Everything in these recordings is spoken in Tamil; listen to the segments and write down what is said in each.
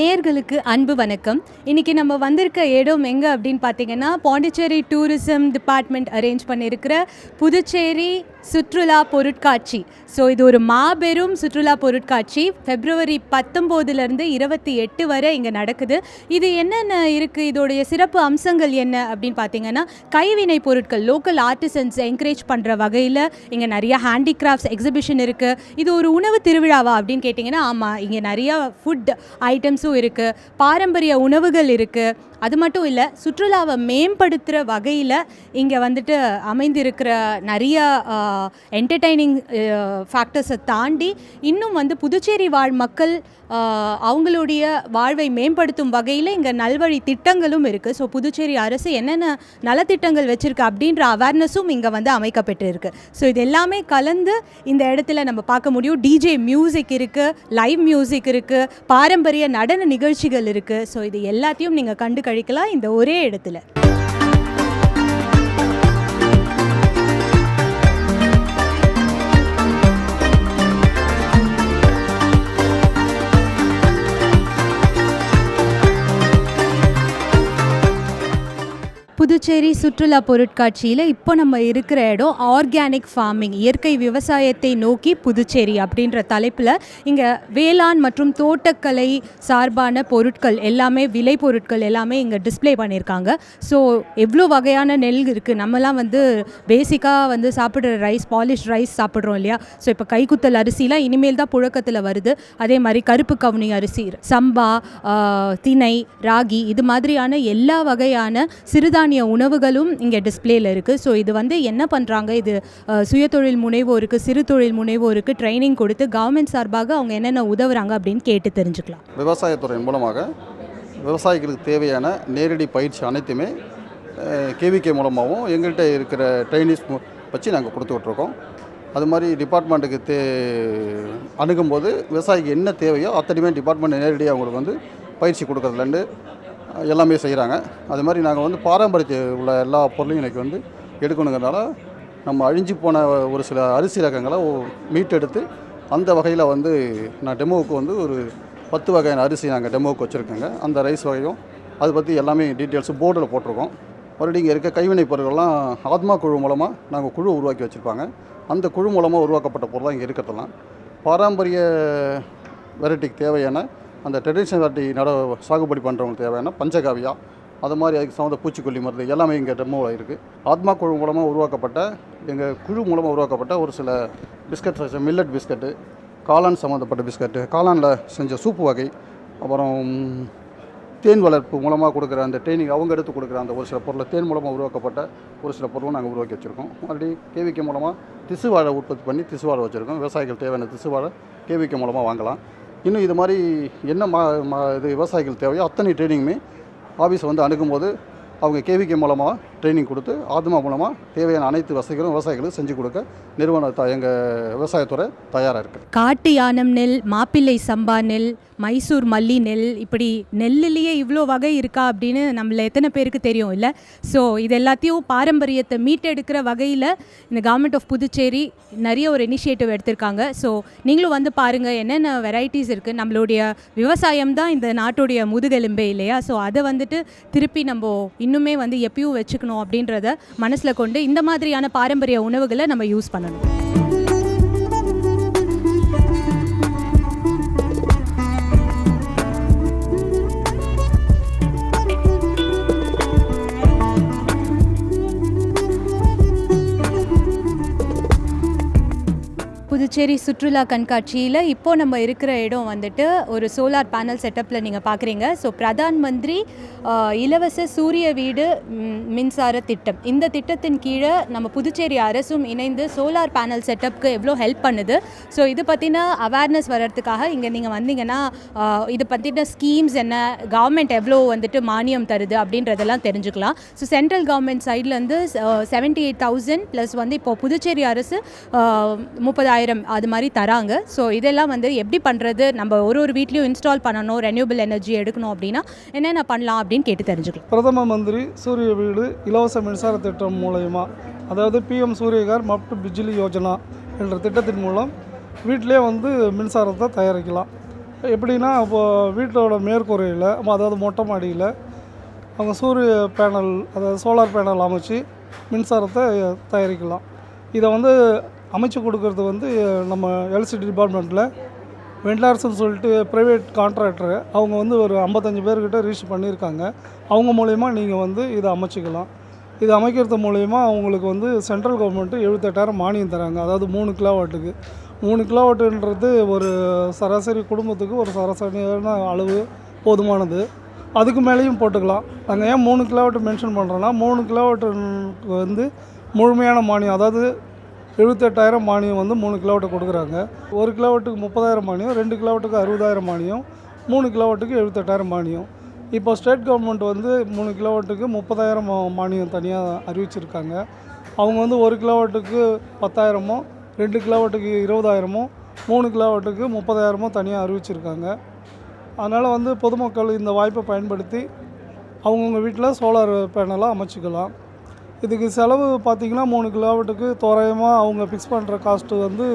நேயர்களுக்கு அன்பு வணக்கம். இன்னைக்கு நம்ம வந்திருக்க இடம் எங்கே அப்படின்னு பார்த்தீங்கன்னா, பாண்டிச்சேரி டூரிசம் டிபார்ட்மெண்ட் அரேஞ்ச் பண்ணியிருக்கிற புதுச்சேரி சுற்றுலா பொருட்காட்சி. ஸோ இது ஒரு மாபெரும் சுற்றுலா பொருட்காட்சி. February 19 28 வரை இங்கே நடக்குது. இது என்னென்ன இருக்குது, இதோடைய சிறப்பு அம்சங்கள் என்ன அப்படின்னு பார்த்தீங்கன்னா, கைவினை பொருட்கள் லோக்கல் ஆர்டிசன்ஸ் என்கரேஜ் பண்ணுற வகையில் இங்கே நிறைய ஹேண்டிகிராஃப்ட்ஸ் எக்ஸிபிஷன் இருக்குது. இது ஒரு உணவு திருவிழாவா அப்படின்னு கேட்டிங்கன்னா, ஆமாம், இங்கே நிறையா ஃபுட் ஐட்டம்ஸும் இருக்குது, பாரம்பரிய உணவுகள் இருக்குது. அது மட்டும் இல்லை, சுற்றுலாவை மேம்படுத்துகிற வகையில் இங்கே வந்துட்டு அமைந்திருக்கிற நிறைய என்டர்டைனிங் ஃபேக்டர்ஸை தாண்டி இன்னும் வந்து புதுச்சேரி வாழ் மக்கள் அவங்களுடைய வாழ்வை மேம்படுத்தும் வகையில் இங்கே நல்வழி திட்டங்களும் இருக்குது. ஸோ புதுச்சேரி அரசு என்னென்ன நலத்திட்டங்கள் வச்சுருக்கு அப்படின்ற அவேர்னஸும் இங்கே வந்து அமைக்கப்பட்டிருக்கு. ஸோ இது எல்லாமே கலந்து இந்த இடத்துல நம்ம பார்க்க முடியும். டிஜே மியூசிக் இருக்குது, லைவ் மியூசிக் இருக்குது, பாரம்பரிய நடன நிகழ்ச்சிகள் இருக்குது. ஸோ இது எல்லாத்தையும் நீங்கள் கண்டு கழிக்கலாம் இந்த ஒரே இடத்துல. புதுச்சேரி சுற்றுலா பொருட்காட்சியில் இப்போ நம்ம இருக்கிற இடம் ஆர்கானிக் ஃபார்மிங், இயற்கை விவசாயத்தை நோக்கி புதுச்சேரி அப்படின்ற தலைப்பில் இங்கே வேளாண் மற்றும் தோட்டக்கலை சார்பான பொருட்கள் எல்லாமே, விலை பொருட்கள் எல்லாமே இங்கே டிஸ்ப்ளே பண்ணியிருக்காங்க. ஸோ எவ்வளோ வகையான நெல் இருக்குது. நம்மலாம் வந்து பேசிக்காக வந்து சாப்பிட்ற ரைஸ், பாலிஷ் ரைஸ் சாப்பிட்றோம் இல்லையா. ஸோ இப்போ கைக்குத்தல் அரிசிலாம் இனிமேல் தான் புழக்கத்தில் வருது. அதே மாதிரி கருப்பு கவுனி அரிசி, சம்பா, திணை, ராகி, இது மாதிரியான எல்லா வகையான சிறுதானிய உணவுகளும் இங்கே டிஸ்பிளேல இருக்குது. ஸோ இது வந்து என்ன பண்ணுறாங்க, இது சுயதொழில் முனைவோருக்கு, சிறு தொழில் முனைவோருக்கு ட்ரைனிங் கொடுத்து கவர்மெண்ட் சார்பாக அவங்க என்னென்ன உதவுறாங்க அப்படின்னு கேட்டு தெரிஞ்சுக்கலாம். விவசாயத்துறை மூலமாக விவசாயிகளுக்கு தேவையான நேரடி பயிற்சி அனைத்துமே கேவிகே மூலமாகவும் எங்கள்கிட்ட இருக்கிற ட்ரைனிஸ் வச்சு நாங்கள் கொடுத்துட்ருக்கோம். அது மாதிரி டிபார்ட்மெண்ட்டுக்கு அணுகும்போது விவசாயிக்கு என்ன தேவையோ அத்தனையுமே டிபார்ட்மெண்ட் நேரடியாக அவங்களுக்கு வந்து பயிற்சி கொடுக்குறதுலேருந்து எல்லாமே செய்கிறாங்க. அது மாதிரி நாங்கள் வந்து பாரம்பரிய உள்ள எல்லா பொருளையும் இன்றைக்கி வந்து எடுக்கணுங்கிறதுனால நம்ம அழிஞ்சு போன ஒரு சில அரிசி ரகங்களை மீட்டெடுத்து அந்த வகையில் வந்து நான் டெமோவுக்கு வந்து ஒரு 10 வகையான அரிசி நாங்கள் டெமோவுக்கு வச்சுருக்கோங்க. அந்த ரைஸ் வகையும் அதை பற்றி எல்லாமே டீட்டெயில்ஸு போர்டில் போட்டிருக்கோம். மறுபடியும் இங்கே இருக்க கைவினை பொருட்கள்லாம் ஆத்மா குழு மூலமாக நாங்கள் குழு உருவாக்கி வச்சுருப்பாங்க. அந்த குழு மூலமாக உருவாக்கப்பட்ட பொருளாக இங்கே இருக்கிறதெல்லாம் பாரம்பரிய வெரைட்டிக்கு தேவையான அந்த ட்ரெடிஷ்னல் வெரைட்டி சாகுபடி பண்ணுறவங்களுக்கு தேவையான பஞ்சகாவியா, அது மாதிரி அதுக்கு சம்மந்த பூச்சிக்கொல்லி மருந்து எல்லாமே இங்கே டெமோவில் இருக்குது. ஆத்மா குழு மூலமாக உருவாக்கப்பட்ட, எங்கள் குழு மூலமாக உருவாக்கப்பட்ட ஒரு சில பிஸ்கட், மில்லட் பிஸ்கட்டு, காளான் சம்மந்தப்பட்ட பிஸ்கட்டு, காளானில் செஞ்ச சூப்பு வகை, அப்புறம் தேன் வளர்ப்பு மூலமாக கொடுக்குற அந்த ட்ரைனிங் அவங்க எடுத்து கொடுக்குற அந்த ஒரு சில பொருளை தேன் மூலமாக உருவாக்கப்பட்ட ஒரு சில பொருளும் நாங்கள் உருவாக்கி வச்சுருக்கோம். மறுபடியும் கேவிகே மூலமாக திசுவாழை உற்பத்தி பண்ணி திசுவாழை வச்சுருக்கோம். விவசாயிகள் தேவையான திசுவாழை கேவிகே மூலமாக வாங்கலாம். இன்னும் இது மாதிரி என்ன இது விவசாயிகள் தேவையோ அத்தனை ட்ரைனிங்குமே ஆஃபீஸை வந்து அணுகும்போது அவங்க கேவிகே மூலமாக ட்ரைனிங் கொடுத்து ஆத்மா மூலமாக தேவையான அனைத்து வசதிகளும் விவசாயிகளுக்கு செஞ்சு கொடுக்க நிறுவனம் எங்கள் விவசாயத்துறை தயாராக இருக்குது. காட்டு யானம் நெல், மாப்பிள்ளை சம்பா நெல், மைசூர் மல்லி நெல், இப்படி நெல்லிலேயே இவ்வளோ வகை இருக்கா அப்படின்னு நம்மள எத்தனை பேருக்கு தெரியும் இல்லை. ஸோ இது எல்லாத்தையும் பாரம்பரியத்தை மீட்டெடுக்கிற வகையில் இந்த கவர்மெண்ட் ஆஃப் புதுச்சேரி நிறைய ஒரு இனிஷியேட்டிவ் எடுத்திருக்காங்க. ஸோ நீங்களும் வந்து பாருங்கள் என்னென்ன வெரைட்டிஸ் இருக்குது. நம்மளுடைய விவசாயம் தான் இந்த நாட்டுடைய முதுகெலும்பே இல்லையா. ஸோ அதை வந்துட்டு திருப்பி நம்ம இன்னுமே வந்து எப்பயும் வச்சுக்கணும் அப்படின்றத மனசில் கொண்டு இந்த மாதிரியான பாரம்பரிய உணவுகளை நம்ம யூஸ் பண்ணணும். புதுச்சேரி சுற்றுலா கண்காட்சியில் இப்போது நம்ம இருக்கிற இடம் வந்துட்டு ஒரு சோலார் பேனல் செட்டப்பில் நீங்கள் பார்க்குறீங்க. ஸோ பிரதான் மந்திரி இலவச சூரிய வீடு மின்சார திட்டம், இந்த திட்டத்தின் கீழே நம்ம புதுச்சேரி அரசும் இணைந்து சோலார் பேனல் செட்டப்புக்கு எவ்வளோ ஹெல்ப் பண்ணுது. ஸோ இது பற்றின அவேர்னஸ் வர்றதுக்காக இங்கே நீங்கள் வந்தீங்கன்னா இது பற்றின ஸ்கீம்ஸ் என்ன, கவர்மெண்ட் எவ்வளோ வந்துட்டு மானியம் தருது அப்படின்றதெல்லாம் தெரிஞ்சுக்கலாம். ஸோ சென்ட்ரல் கவர்மெண்ட் சைட்லேருந்து 78,000 ப்ளஸ் வந்து இப்போது புதுச்சேரி அரசு 30,000 அது மாதிரி தராங்க. ஸோ இதெல்லாம் வந்து எப்படி பண்ணுறது, நம்ம ஒரு வீட்லேயும் இன்ஸ்டால் பண்ணணும், ரெனியூபிள் எனர்ஜி எடுக்கணும் அப்படின்னா என்னென்ன பண்ணலாம் அப்படின்னு கேட்டு தெரிஞ்சுக்கலாம். பிரதம மந்திரி சூரிய வீடு இலவச மின்சார திட்டம் மூலயமா, அதாவது PM சூரியகர் மப்ட் பிஜிலி யோஜனா என்ற திட்டத்தின் மூலம் வீட்டிலே வந்து மின்சாரத்தை தயாரிக்கலாம். எப்படின்னா இப்போது வீட்டோட மேற்கூரையில் அதாவது மொட்டை மாடியில் அவங்க சூரிய பேனல் அதாவது சோலார் பேனல் அமைச்சு மின்சாரத்தை தயாரிக்கலாம். இதை வந்து அமைச்சு கொடுக்கறது வந்து நம்ம எலக்ட்ரிசிட்டி டிபார்ட்மெண்ட்டில் வெண்டார்ஸ்ன்னு சொல்லிட்டு ப்ரைவேட் கான்ட்ராக்டரு அவங்க வந்து ஒரு 55 பேர்கிட்ட ரிஜிஸ்டர் பண்ணியிருக்காங்க. அவங்க மூலயமா நீங்கள் வந்து இதை அமைச்சிக்கலாம். இது அமைக்கிறது மூலயமா அவங்களுக்கு வந்து சென்ட்ரல் கவர்மெண்ட்டு 78,000 மானியம் தராங்க. அதாவது 3 கிலோவாட்டுக்கு 3 கிலோவாட்டுன்றது ஒரு சராசரி குடும்பத்துக்கு ஒரு சராசரியான அளவு போதுமானது. அதுக்கு மேலேயும் போட்டுக்கலாம். நாங்கள் ஏன் 3 கிலோவாட்டு மென்ஷன் பண்ணுறோன்னா 3 கிலோவாட்டுக்கு வந்து முழுமையான மானியம், அதாவது 78,000 மானியம் வந்து 3 கிலோவாட்டு கொடுக்குறாங்க. 1 கிலோவாட்டுக்கு 30,000 மானியம், 2 கிலோவாட்டுக்கு 60,000 மானியம், 3 கிலோவாட்டுக்கு 78,000 மானியம். இப்போ ஸ்டேட் கவர்மெண்ட் வந்து 3 கிலோவாட்டுக்கு 30,000 மானியம் தனியாக அறிவிச்சிருக்காங்க. அவங்க வந்து 1 கிலோவாட்டுக்கு 10,000, 2 கிலோவாட்டுக்கு 20,000, 3 கிலோவாட்டுக்கு 30,000 தனியாக அறிவிச்சிருக்காங்க. அதனால் வந்து பொதுமக்கள் இந்த வாய்ப்பை பயன்படுத்தி அவங்கவுங்க வீட்டில் சோலார் பேனலாக அமைச்சிக்கலாம். இதுக்கு செலவு பார்த்திங்கன்னா 3 கிலோவாட்டுக்கு தோராயமாக அவங்க ஃபிக்ஸ் பண்ணுற காஸ்ட்டு வந்து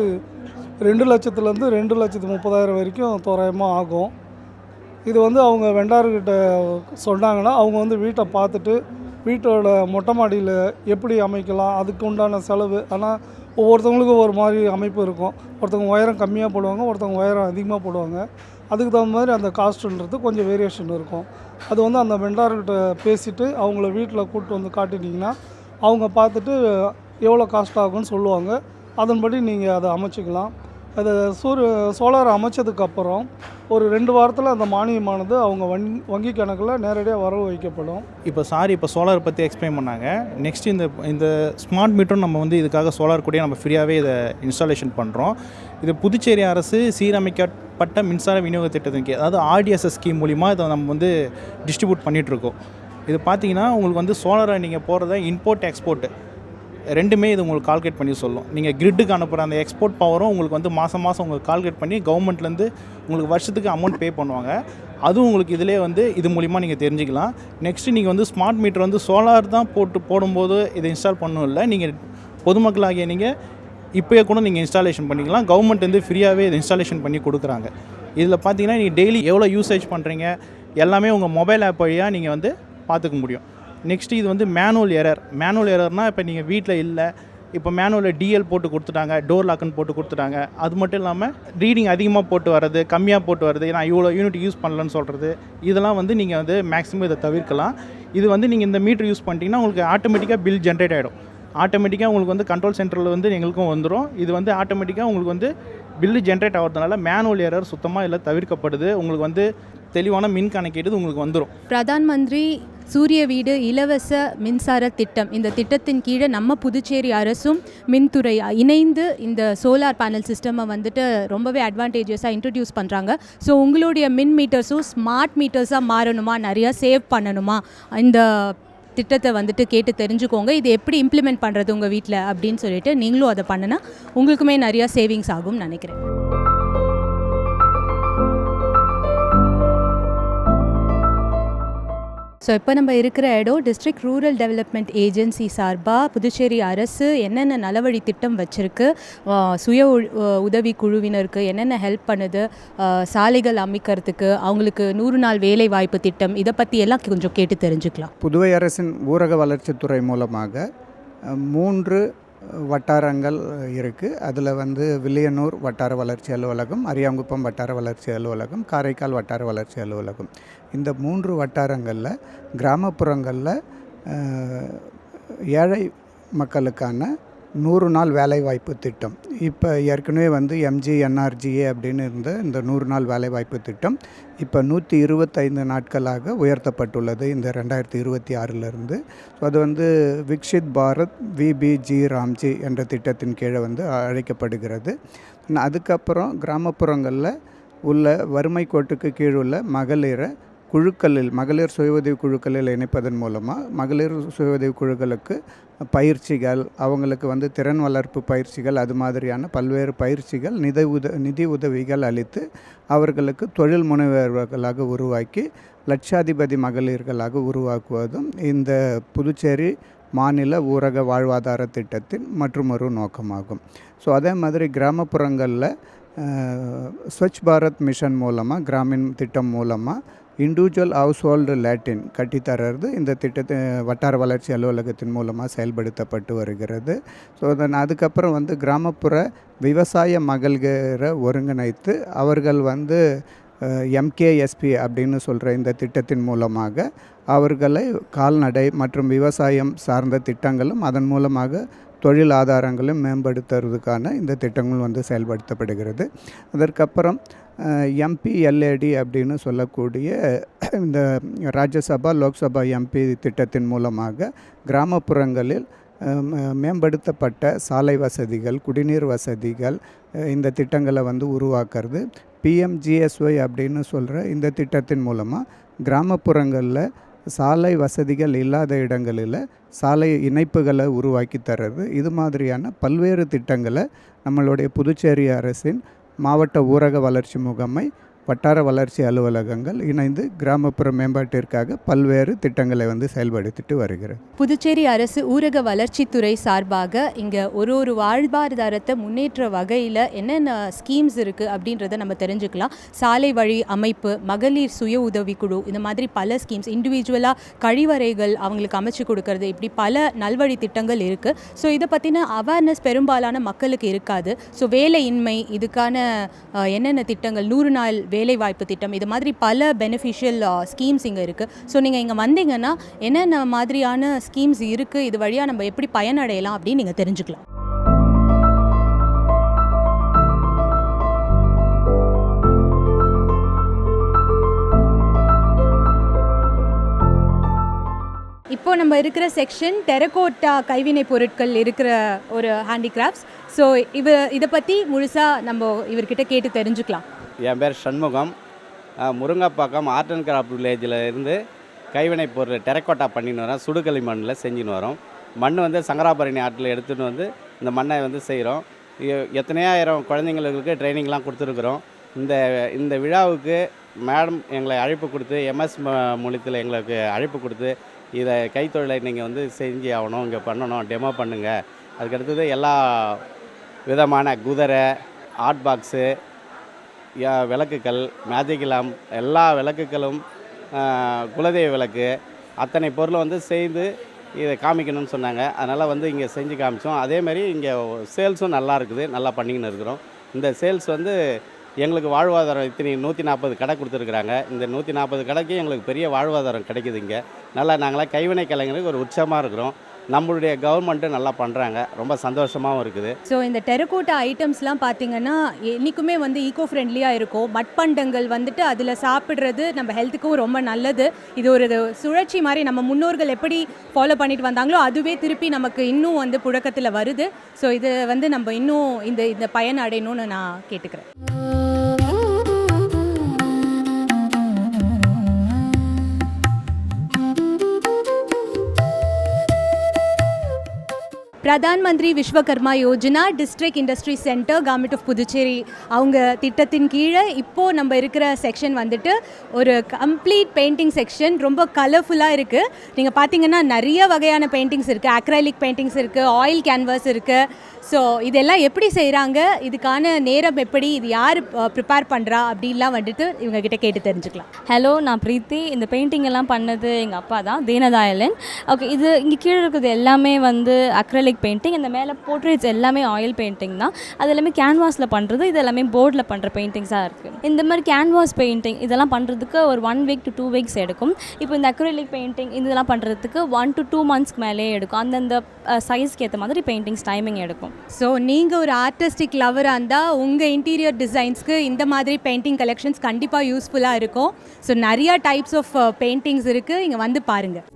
2 லட்சத்துலேருந்து 2,30,000 வரைக்கும் தோராயமாக ஆகும். இது வந்து அவங்க வெண்டார்கிட்ட சொன்னாங்கன்னா அவங்க வந்து வீட்டை பார்த்துட்டு வீட்டோட மொட்டை மாடியில் எப்படி அமைக்கலாம் அதுக்கு உண்டான செலவு. ஆனால் ஒவ்வொருத்தவங்களுக்கும் ஒரு மாதிரி அமைப்பு இருக்கும். ஒருத்தவங்க உயரம் கம்மியாக போடுவாங்க, ஒருத்தவங்க உயரம் அதிகமாக போடுவாங்க. அதுக்கு தகுந்த மாதிரி அந்த காஸ்ட்டுன்றது கொஞ்சம் வேரியேஷன் இருக்கும். அது வந்து அந்த வெண்டார்கிட்ட பேசிவிட்டு அவங்கள வீட்டில் கூப்பிட்டு வந்து காட்டினீங்கன்னா அவங்க பார்த்துட்டு எவ்வளோ காஸ்ட் ஆகும்னு சொல்லுவாங்க. அதன்படி நீங்கள் அதை அமைச்சிக்கலாம். அதை சோலார் அமைச்சதுக்கப்புறம் ஒரு 2 வாரத்தில் அந்த மானியமானது அவங்க வங்கி கணக்கில் நேரடியாக வரவு வைக்கப்படும். இப்போ சோலார் பற்றி எக்ஸ்பிளைன் பண்ணாங்க. நெக்ஸ்ட் இந்த ஸ்மார்ட் மீட்டரும் நம்ம வந்து இதுக்காக சோலார் கூடயே நம்ம ஃப்ரீயாகவே இதை இன்ஸ்டாலேஷன் பண்ணுறோம். இது புதுச்சேரி அரசு சீரமைக்கப்பட்ட மின்சார விநியோக திட்டத்தின் கீழ், அதாவது ஆர்டிஎஸ்எஸ் ஸ்கீம் மூலிமா இதை நம்ம வந்து டிஸ்ட்ரிபியூட் பண்ணிகிட்ருக்கோம். இது பார்த்தீங்கன்னா உங்களுக்கு வந்து சோலாரை நீங்கள் போகிறத இம்போர்ட் எக்ஸ்போர்ட்டு ரெண்டுமே இது உங்களுக்கு கால்குலேட் பண்ணி சொல்லும். நீங்கள் கிரிட்டுக்கு அனுப்புகிற அந்த எக்ஸ்போர்ட் பவரும் உங்களுக்கு வந்து மாதம் உங்களுக்கு கால்குலேட் பண்ணி கவர்மெண்ட்லேருந்து உங்களுக்கு வருஷத்துக்கு அமௌண்ட் பே பண்ணுவாங்க. அதுவும் உங்களுக்கு இதிலே வந்து இது மூலிமா நீங்கள் தெரிஞ்சுக்கலாம். நெக்ஸ்ட்டு நீங்கள் வந்து ஸ்மார்ட் மீட்டர் வந்து சோலார் தான் போடும்போது இதை இன்ஸ்டால் பண்ணணும் இல்லை, நீங்கள் பொதுமக்களாகிய நீங்கள் இப்போயே கூட நீங்கள் இன்ஸ்டாலேஷன் பண்ணிக்கலாம். கவர்மெண்ட் வந்து ஃப்ரீயாகவே இதை இன்ஸ்டாலேஷன் பண்ணி கொடுக்குறாங்க. இதில் பார்த்தீங்கன்னா நீங்கள் டெய்லி எவ்வளோ யூசேஜ் பண்ணுறீங்க எல்லாமே உங்கள் மொபைல் ஆப் வழியாக நீங்கள் வந்து பார்த்துக்க முடியும். நெக்ஸ்ட்டு இது வந்து மேனுவல் எரர்னால் இப்போ நீங்கள் வீட்டில் இல்லை, இப்போ மேனுவலில் டிஎல் போட்டு கொடுத்துட்டாங்க, டோர் லாக்குன்னு போட்டு கொடுத்துட்டாங்க. அது மட்டும் இல்லாமல் ரீடிங் அதிகமாக போட்டு வர்றது, கம்மியாக போட்டு வர்றது, நான் இவ்வளோ யூனிட் யூஸ் பண்ணலன்னு சொல்கிறது, இதெல்லாம் வந்து நீங்கள் வந்து மேக்ஸிமம் இதை தவிர்க்கலாம். இது வந்து நீங்கள் இந்த மீட்டர் யூஸ் பண்ணிட்டீங்கன்னா உங்களுக்கு ஆட்டோமேட்டிக்காக பில் ஜென்ரேட் ஆகிடும். ஆட்டோமேட்டிக்காக உங்களுக்கு வந்து கண்ட்ரோல் சென்டரில் வந்து எங்களுக்கும் வந்துடும். இது வந்து ஆட்டோமேட்டிக்காக உங்களுக்கு வந்து பில்லு ஜென்ரேட் ஆகிறதுனால மேனுவல் எரர் சுத்தமாக இல்லை தவிர்க்கப்படுது. உங்களுக்கு வந்து தெளிவான மின் கணக்கீடு உங்களுக்கு வந்துடும். பிரதான் மந்திரி சூரிய வீடு இலவச மின்சார திட்டம், இந்த திட்டத்தின் கீழே நம்ம புதுச்சேரி அரசும் மின்துறை இணைந்து இந்த சோலார் பேனல் சிஸ்டமை வந்துட்டு ரொம்பவே அட்வான்டேஜஸாக இன்ட்ரடியூஸ் பண்ணுறாங்க. ஸோ உங்களுடைய மின் மீட்டர்ஸும் ஸ்மார்ட் மீட்டர்ஸாக மாறணுமா, நிறையா சேவ் பண்ணணுமா, இந்த திட்டத்தை வந்துட்டு கேட்டு தெரிஞ்சுக்கோங்க. இது எப்படி இம்ப்ளிமெண்ட் பண்ணுறது உங்கள் வீட்டில் அப்படின்னு சொல்லிட்டு நீங்களும் அதை பண்ணினா உங்களுக்குமே நிறையா சேவிங்ஸ் ஆகும்னு நினைக்கிறேன். ஸோ இப்போ நம்ம இருக்கிற இடம் டிஸ்ட்ரிக்ட் ரூரல் டெவலப்மெண்ட் ஏஜென்சி சார்பாக புதுச்சேரி அரசு என்னென்ன நலவழி திட்டம் வச்சுருக்கு, சுய உதவி குழுவினருக்கு என்னென்ன ஹெல்ப் பண்ணுது, சாலைகள் அமைக்கிறதுக்கு, அவங்களுக்கு 100 நாள் வேலை வாய்ப்பு திட்டம், இதை பற்றி எல்லாம் கொஞ்சம் கேட்டு தெரிஞ்சுக்கலாம். புதுவை அரசின் ஊரக வளர்ச்சித்துறை மூலமாக 3 வட்டாரங்கள் இருக்குது. அதில் வந்து வில்லியனூர் வட்டார வளர்ச்சி அலுவலகம், அரியாங்குப்பம் வட்டார வளர்ச்சி அலுவலகம், காரைக்கால் வட்டார வளர்ச்சி அலுவலகம். இந்த 3 வட்டாரங்களில் கிராமப்புறங்களில் ஏழை மக்களுக்கான 100 நாள் வேலைவாய்ப்பு திட்டம், இப்போ ஏற்கனவே வந்து MGNRGA அப்படின்னு இருந்த இந்த 100 நாள் வேலைவாய்ப்பு திட்டம் இப்போ 125 நாட்களாக உயர்த்தப்பட்டுள்ளது இந்த 2026 ஸோ அது வந்து விக்ஷித் பாரத் VBG ராம்ஜி என்ற திட்டத்தின் கீழே வந்து அழைக்கப்படுகிறது. அதுக்கப்புறம் கிராமப்புறங்களில் உள்ள வறுமை கோட்டுக்கு கீழுள்ள மகளிரை மகளிர் சுய உதவி குழுக்களில் இணைப்பதன் மூலமாக மகளிர் சுய உதவி குழுக்களுக்கு பயிற்சிகள், அவங்களுக்கு வந்து திறன் வளர்ப்பு பயிற்சிகள், அது மாதிரியான பல்வேறு பயிற்சிகள், நிதி உதவிகள் அளித்து அவர்களுக்கு தொழில் முனைவர்களாக உருவாக்கி லட்சாதிபதி மகளிர்களாக உருவாக்குவதும் இந்த புதுச்சேரி மாநில ஊரக வாழ்வாதார திட்டத்தின் மற்றொரு நோக்கமாகும். ஸோ அதே மாதிரி கிராமப்புறங்களில் ஸ்வச் பாரத் மிஷன் மூலமாக கிராமின் திட்டம் மூலமாக இண்டிவிஜுவல் ஹவுஸ் ஹோல்டு லேட்டின் கட்டித்தரது இந்த திட்டத்தை வட்டார வளர்ச்சி அலுவலகத்தின் மூலமாக செயல்படுத்தப்பட்டு வருகிறது. ஸோ அதுக்கப்புறம் வந்து கிராமப்புற விவசாய மகள்களை ஒருங்கிணைத்து அவர்கள் வந்து எம்கேஎஸ்பி அப்படின்னு சொல்கிற இந்த திட்டத்தின் மூலமாக அவர்களை கால்நடை மற்றும் விவசாயம் சார்ந்த திட்டங்களும் அதன் மூலமாக தொழில் ஆதாரங்களும் மேம்படுத்துறதுக்கான இந்த திட்டங்கள் வந்து செயல்படுத்தப்படுகிறது. அதற்கப்புறம் எம்பிஎல்ஏடி அப்படின்னு சொல்லக்கூடிய இந்த ராஜ்யசபா லோக்சபா எம்பி திட்டத்தின் மூலமாக கிராமப்புறங்களில் மேம்படுத்தப்பட்ட சாலை வசதிகள், குடிநீர் வசதிகள், இந்த திட்டங்களை வந்து உருவாக்குறது. பிஎம்ஜிஎஸ்ஒய் அப்படின்னு சொல்கிற இந்த திட்டத்தின் மூலமாக கிராமப்புறங்களில் சாலை வசதிகள் இல்லாத இடங்களில் சாலை இணைப்புகளை உருவாக்கி தர்றது. இது மாதிரியான பல்வேறு திட்டங்களை நம்மளுடைய புதுச்சேரி அரசின் மாவட்ட ஊரக வளர்ச்சி முகமை, வட்டார வளர்ச்சி அலுவலகங்கள் இணைந்து கிராமப்புற மேம்பாட்டிற்காக பல்வேறு திட்டங்களை வந்து செயல்படுத்திட்டு வருகிறது. புதுச்சேரி அரசு ஊரக வளர்ச்சித்துறை சார்பாக இங்கே ஒரு வாழ்வாதாரத்தை முன்னேற்ற வகையில் என்னென்ன ஸ்கீம்ஸ் இருக்குது அப்படின்றத நம்ம தெரிஞ்சுக்கலாம். சாலை வழி அமைப்பு, மகளிர் சுய உதவிக்குழு, இந்த மாதிரி பல ஸ்கீம்ஸ், இண்டிவிஜுவலாக கழிவறைகள் அவங்களுக்கு அமைச்சு கொடுக்கறது, இப்படி பல நல்வழி திட்டங்கள் இருக்குது. ஸோ இதை பற்றின அவேர்னஸ் பெரும்பாலான மக்களுக்கு இருக்காது. ஸோ வேலையின்மை, இதுக்கான என்னென்ன திட்டங்கள், 100 நாள் வேலைவாய்ப்பு திட்டம், இது மாதிரி பல பெனிஃபிஷியல் ஸ்கீம்ஸ் இங்கே இருக்குது. ஸோ நீங்கள் இங்கே வந்தீங்கன்னா என்னென்ன மாதிரியான ஸ்கீம்ஸ் இருக்குது, இது வழியாக நம்ம எப்படி பயனடையலாம் அப்படின்னு நீங்கள் தெரிஞ்சுக்கலாம். இப்போ நம்ம இருக்கிற செக்ஷன் டெரகோட்டா கைவினை பொருட்கள் இருக்கிற ஒரு ஹேண்டிகிராஃப்ட்ஸ். ஸோ இதை பற்றி முழுசாக நம்ம இவர்கிட்ட கேட்டு தெரிஞ்சுக்கலாம். என் பேர் சண்முகம். முருங்கைப்பாக்கம் ஆர்ட் அண்ட் கிராஃப்ட் வில்லேஜில் இருந்து கைவினை பொருள் டெரக்கோட்டா பண்ணின்னு வரோம். சுடுகளி மண்ணில் செஞ்சுன்னு வரோம். மண் வந்து சங்கராபரணி ஆற்றில் எடுத்துகிட்டு வந்து இந்த மண்ணை வந்து செய்கிறோம். எத்தனையாயிரம் குழந்தைங்களுக்கு ட்ரைனிங்லாம் கொடுத்துருக்குறோம். இந்த விழாவுக்கு மேடம் எங்களை அழைப்பு கொடுத்து, எம்எஸ் மூலியத்தில் எங்களுக்கு அழைப்பு கொடுத்து, இதை கைத்தொழிலை நீங்கள் வந்து செஞ்சு ஆகணும், இங்கே பண்ணணும், டெமோ பண்ணுங்கள். அதுக்கடுத்தது எல்லா விதமான குதிரை, ஆர்ட் பாக்ஸு, விளக்குகள், மேஜிக் லேம்ப், எல்லா விளக்குகளும், குலதெய்வ விளக்கு, அத்தனை பொருளை வந்து செய்து இதை காமிக்கணும்னு சொன்னாங்க. அதனால் வந்து இங்கே செஞ்சு காமிச்சோம். அதேமாதிரி இங்கே சேல்ஸும் நல்லா இருக்குது, நல்லா பண்ணிக்கின்னு இருக்கிறோம். இந்த சேல்ஸ் வந்து எங்களுக்கு வாழ்வாதாரம் இத்தனை 140 கடை கொடுத்துருக்குறாங்க. இந்த 140 கடைக்கு எங்களுக்கு பெரிய வாழ்வாதாரம் கிடைக்குது. இங்கே நல்லா நாங்களாம் கைவினை கலைஞருக்கு ஒரு உற்சாகமாக இருக்கிறோம். நம்மளுடைய கவர்மெண்ட்டும் நல்லா பண்ணுறாங்க, ரொம்ப சந்தோஷமாகவும் இருக்குது. ஸோ இந்த டெரகோட்டா ஐட்டம்ஸ்லாம் பார்த்திங்கன்னா என்றைக்குமே வந்து ஈகோ ஃப்ரெண்ட்லியாக இருக்கும். மட்பண்டங்கள் வந்துட்டு அதில் சாப்பிட்றது நம்ம ஹெல்த்துக்கும் ரொம்ப நல்லது. இது ஒரு சுழற்சி மாதிரி நம்ம முன்னோர்கள் எப்படி ஃபாலோ பண்ணிட்டு வந்தாங்களோ அதுவே திருப்பி நமக்கு இன்னும் வந்து புழக்கத்தில் வருது. ஸோ இது வந்து நம்ம இன்னும் இந்த பயன் அடையணும்னு நான் கேட்டுக்கிறேன். Pradhan Mantri Vishwakarma Yojana district industry centre government of Puducherry அவங்க திட்டத்தின் கீழே இப்போது நம்ம இருக்கிற செக்ஷன் வந்துட்டு ஒரு கம்ப்ளீட் பெயிண்டிங் செக்ஷன். ரொம்ப கலர்ஃபுல்லாக இருக்குது. நீங்கள் பார்த்தீங்கன்னா நிறைய வகையான பெயிண்டிங்ஸ் இருக்குது. அக்ரைலிக் பெயிண்டிங்ஸ் இருக்குது, ஆயில் கேன்வாஸ் இருக்குது. ஸோ இதெல்லாம் எப்படி செய்கிறாங்க, இதுக்கான நேரம் எப்படி, இது யார் ப்ரிப்பேர் பண்ணுறா அப்படின்லாம் வந்துட்டு இவங்ககிட்ட கேட்டு தெரிஞ்சுக்கலாம். ஹலோ, நான் பிரீத்தி. இந்த பெயிண்டிங் எல்லாம் பண்ணது எங்கள் அப்பா தான், தேனதாயலன். ஓகே, இது இங்கே கீழே இருக்கிறது எல்லாமே வந்து அக்ரலிக் பெயிண்டிங். இந்த மேலே போர்ட்ரேட்ஸ் எல்லாமே ஆயில் பெயிண்டிங் தான். அது எல்லாமே கேன்வாஸில் பண்ணுறது, இது எல்லாமே போர்டில் பண்ணுற பெயிண்டிங்ஸாக இருக்குது. இந்த மாதிரி கேன்வாஸ் பெயிண்டிங் இதெல்லாம் பண்ணுறதுக்கு ஒரு 1 week to 2 weeks எடுக்கும். இப்போ இந்த அக்ரலிக் பெயிண்டிங் இதெல்லாம் பண்ணுறதுக்கு 1 to 2 months மேலே எடுக்கும். அந்தந்த சைஸ்க்கு ஏற்ற மாதிரி பெயிண்டிங்ஸ் டைமிங் எடுக்கும். ஸோ நீங்கள் ஒரு ஆர்டிஸ்டிக் லவராக இருந்தால் உங்கள் இன்டீரியர் டிசைன்ஸ்க்கு இந்த மாதிரி பெயிண்டிங் கலெக்ஷன்ஸ் கண்டிப்பாக யூஸ்ஃபுல்லாக இருக்கும். ஸோ நிறையா டைப்ஸ் ஆஃப் பெயிண்டிங்ஸ் இருக்குது, இங்கே வந்து பாருங்கள்.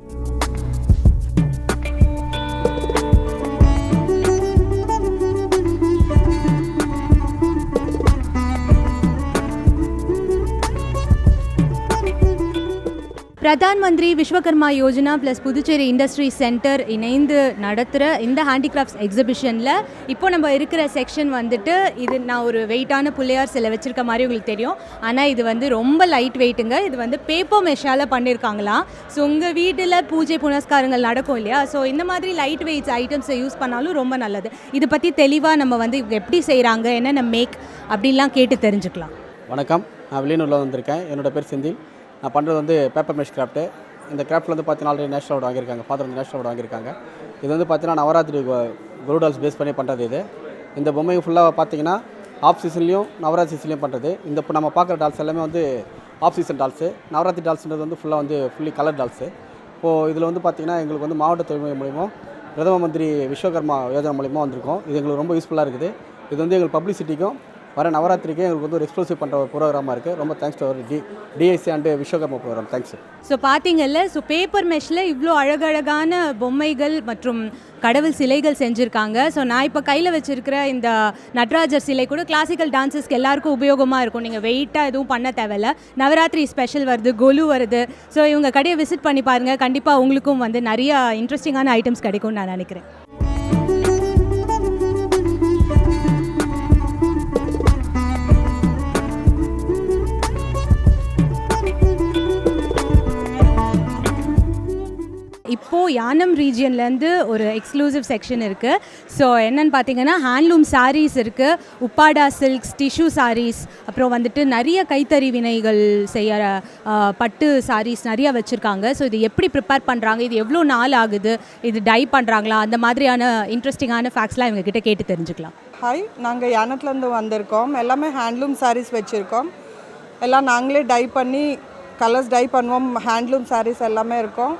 Pradhan Mantri Vishwakarma Yojana plus Puducherry industry centre இணைந்து நடத்துகிற இந்த ஹேண்டிகிராஃப்ட்ஸ் எக்ஸிபிஷனில் இப்போ நம்ம இருக்கிற செக்ஷன் வந்துட்டு இது நான் ஒரு வெயிட்டான பிள்ளையார் சிலை வச்சுருக்க மாதிரி உங்களுக்கு தெரியும். ஆனால் இது வந்து ரொம்ப லைட் வெயிட்டுங்க. இது வந்து பேப்பர் மெஷால் பண்ணியிருக்காங்களாம். ஸோ உங்கள் வீட்டில் பூஜை புனஸ்காரங்கள் நடக்கும் இல்லையா, ஸோ இந்த மாதிரி லைட் வெயிட்ஸ் ஐட்டம்ஸை யூஸ் பண்ணாலும் ரொம்ப நல்லது. இதை பற்றி தெளிவாக நம்ம வந்து எப்படி செய்கிறாங்க, என்னென்ன மேக் அப்படின்லாம் கேட்டு தெரிஞ்சுக்கலாம். வணக்கம், நான் வெளியூரில் வந்திருக்கேன். என்னோடய பேர் செந்தில். நான் பண்ணுறது வந்து பேப்பர் மெஷ் கிராஃப்ட்டு. இந்த கிராஃப்ட்டில் வந்து பார்த்தீங்கன்னா ஆல்ரெடி நேஷனல் அவார்டு வாங்கியிருக்காங்க, ஃபாதர் வந்து நேஷனல் அவார்டு வாங்கியிருக்காங்க. இது வந்து பார்த்தீங்கன்னா நவராத்திரி குருடால்ஸ் பேஸ் பண்ணி பண்ணுறது. இந்த பொம்மை ஃபுல்லாக பார்த்தீங்கன்னா ஆஃப் சீசன்லேயும் நவராத்திரி சீசன்லேயும் பண்ணுறது. இந்த இப்போ நம்ம பார்க்குற டால்ஸ் எல்லாமே வந்து ஆஃப் சீசன் டால்ஸு. நவராத்திரி டால்ஸ்ன்றது வந்து ஃபுல்லாக வந்து ஃபுல்லி கலர் டால்ஸு. இப்போது இதில் வந்து பார்த்திங்கன்னா எங்களுக்கு வந்து மாவட்ட தொழில்முறை மூலிமா பிரதம மந்திரி விஸ்வகர்மா யோஜனா மூலிமா வந்திருக்கோம். இது எங்களுக்கு ரொம்ப யூஸ்ஃபுல்லாக இருக்குது. இது வந்து எங்களுக்கு பப்ளிசிட்டிக்கும் வர நவராத்திரிக்கு எங்களுக்கு வந்து ஒரு எக்ஸ்க்ளூசிவ் பண்ணுற ஒரு ப்ரோக்ராமாக இருக்குது. ரொம்ப thanks to our DIC and Vishwakarma program. Thanks. So பார்த்தீங்கல்ல, ஸோ பேப்பர் மெஷ்ல இவ்வளோ அழகழகான பொம்மைகள் மற்றும் கடவுள் சிலைகள் செஞ்சுருக்காங்க. ஸோ நான் இப்போ கையில் வச்சுருக்கிற இந்த நடராஜர் சிலை கூட கிளாசிக்கல் டான்ஸஸ்க்கு எல்லாருக்கும் உபயோகமாக இருக்கும். நீங்கள் வெயிட்டாக எதுவும் பண்ண தேவையில்ல. நவராத்திரி ஸ்பெஷல் வருது, கொலு வருது. ஸோ இவங்க கடையை விசிட் பண்ணி பாருங்கள். கண்டிப்பாக உங்களுக்கும் வந்து நிறைய இன்ட்ரெஸ்டிங்கான ஐட்டம்ஸ் கிடைக்கும்னு நான் நினைக்கிறேன். இப்போது யானம் ரீஜியன்லேருந்து ஒரு எக்ஸ்க்ளூசிவ் செக்ஷன் இருக்குது. ஸோ என்னென்னு பார்த்தீங்கன்னா ஹேண்ட்லூம் சாரீஸ் இருக்குது, உப்பாடா சில்க்ஸ், டிஷ்யூ சாரீஸ், அப்புறம் வந்துட்டு நிறைய கைத்தறி வினைகள் செய்கிற பட்டு சாரீஸ் நிறையா வச்சுருக்காங்க. ஸோ இது எப்படி ப்ரிப்பேர் பண்ணுறாங்க, இது எவ்வளோ நாள் ஆகுது, இது டை பண்ணுறாங்களா, அந்த மாதிரியான இன்ட்ரெஸ்டிங்கான ஃபேக்ட்ஸ்லாம் இவங்ககிட்ட கேட்டு தெரிஞ்சுக்கலாம். ஹாய், நாங்கள் யானத்துலேருந்து வந்திருக்கோம். எல்லாமே ஹேண்ட்லூம் சாரீஸ் வச்சுருக்கோம். எல்லாம் நாங்களே டை பண்ணி கலர்ஸ் டை பண்ணுவோம். ஹேண்ட்லூம் சாரீஸ் எல்லாமே இருக்கும்.